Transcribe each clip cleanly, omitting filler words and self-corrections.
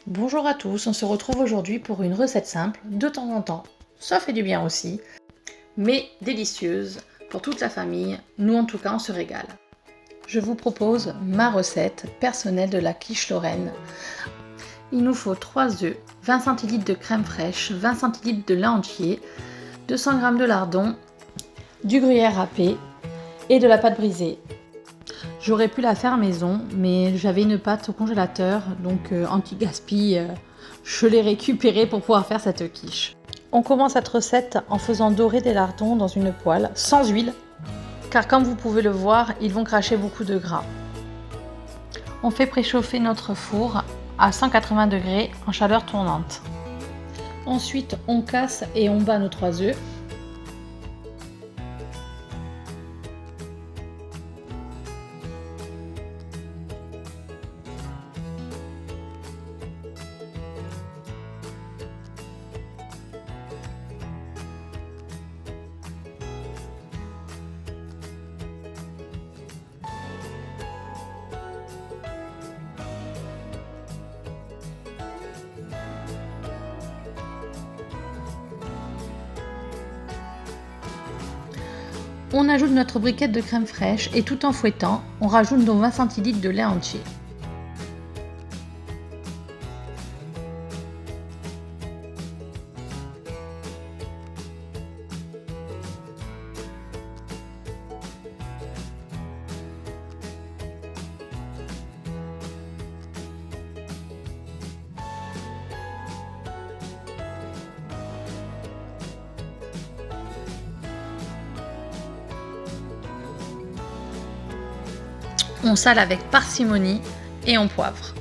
Bonjour à tous, on se retrouve aujourd'hui pour une recette simple, de temps en temps, ça fait du bien aussi, mais délicieuse pour toute la famille, nous en tout cas on se régale. Je vous propose ma recette personnelle de la quiche Lorraine. Il nous faut 3 œufs, 20 cl de crème fraîche, 20 cl de lait entier, 200 g de lardons, du gruyère râpé et de la pâte brisée. J'aurais pu la faire maison, mais j'avais une pâte au congélateur, donc anti-gaspi, je l'ai récupérée pour pouvoir faire cette quiche. On commence cette recette en faisant dorer des lardons dans une poêle, sans huile, car comme vous pouvez le voir, ils vont cracher beaucoup de gras. On fait préchauffer notre four à 180 degrés en chaleur tournante. Ensuite, on casse et on bat nos 3 œufs. On ajoute notre briquette de crème fraîche et tout en fouettant, on rajoute nos 20 cl de lait entier. On sale avec parcimonie et on poivre.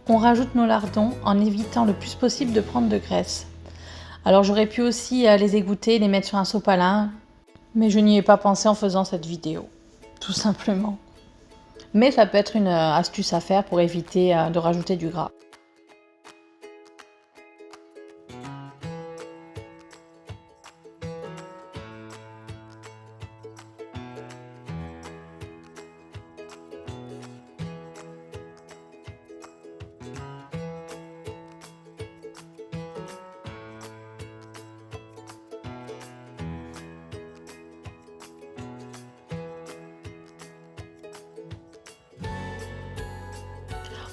On rajoute nos lardons en évitant le plus possible de prendre de graisse. Alors j'aurais pu aussi les égoutter, les mettre sur un sopalin, mais je n'y ai pas pensé en faisant cette vidéo, tout simplement. Mais ça peut être une astuce à faire pour éviter de rajouter du gras.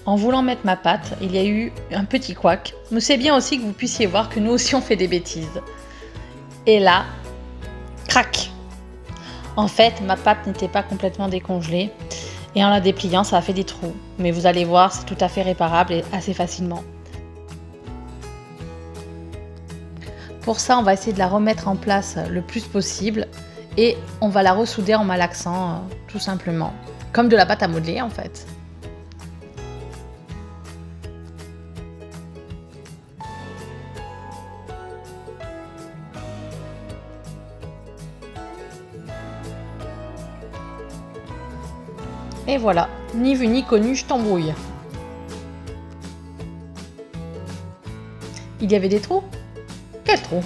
En voulant mettre ma pâte, il y a eu un petit couac, mais c'est bien aussi que vous puissiez voir que nous aussi on fait des bêtises. Et là, crac! En fait, ma pâte n'était pas complètement décongelée et en la dépliant, ça a fait des trous. Mais vous allez voir, c'est tout à fait réparable et assez facilement. Pour ça, on va essayer de la remettre en place le plus possible et on va la ressouder en malaxant, tout simplement. Comme de la pâte à modeler en fait. Et voilà, ni vu ni connu, je t'embrouille. Il y avait des trous? Quels trous?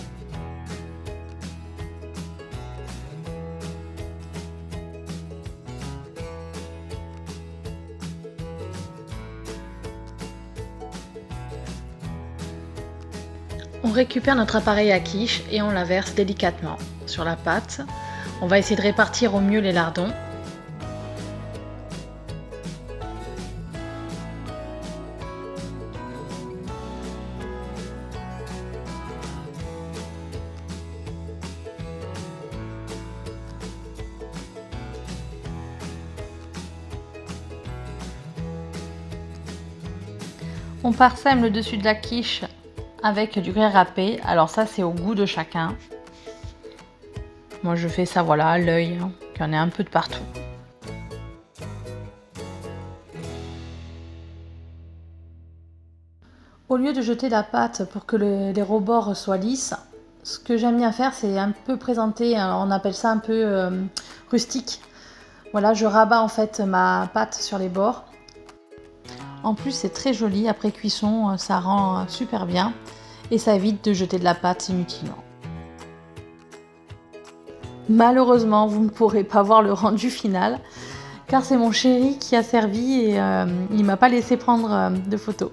On récupère notre appareil à quiche et on la verse délicatement sur la pâte. On va essayer de répartir au mieux les lardons. On parsème le dessus de la quiche avec du gruyère râpé. Alors ça, c'est au goût de chacun. Moi, je fais ça, voilà, à l'œil, qu'il y en ait un peu de partout. Au lieu de jeter la pâte pour que les rebords soient lisses, ce que j'aime bien faire, c'est un peu présenter, on appelle ça un peu rustique. Voilà, je rabats en fait ma pâte sur les bords. En plus, c'est très joli. Après cuisson, ça rend super bien. Et ça évite de jeter de la pâte inutilement. Malheureusement, vous ne pourrez pas voir le rendu final. Car c'est mon chéri qui a servi et il m'a pas laissé prendre de photos.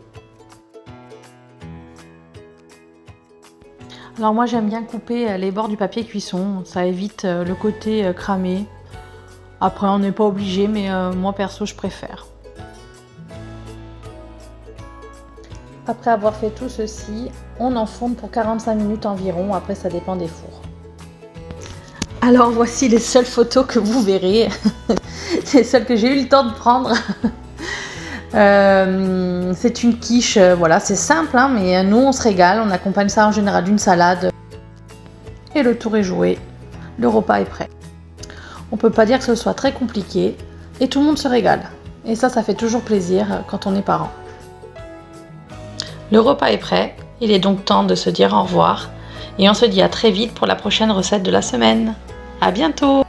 Alors moi j'aime bien couper les bords du papier cuisson, ça évite le côté cramé. Après on n'est pas obligé, mais moi perso je préfère. Après avoir fait tout ceci, on enfourne pour 45 minutes environ, après ça dépend des fours. Alors voici les seules photos que vous verrez, c'est celles que j'ai eu le temps de prendre. C'est une quiche, voilà, c'est simple, hein, mais nous on se régale, on accompagne ça en général d'une salade. Et le tour est joué, le repas est prêt. On peut pas dire que ce soit très compliqué, et tout le monde se régale. Et ça fait toujours plaisir quand on est parent. Le repas est prêt, il est donc temps de se dire au revoir, et on se dit à très vite pour la prochaine recette de la semaine. À bientôt!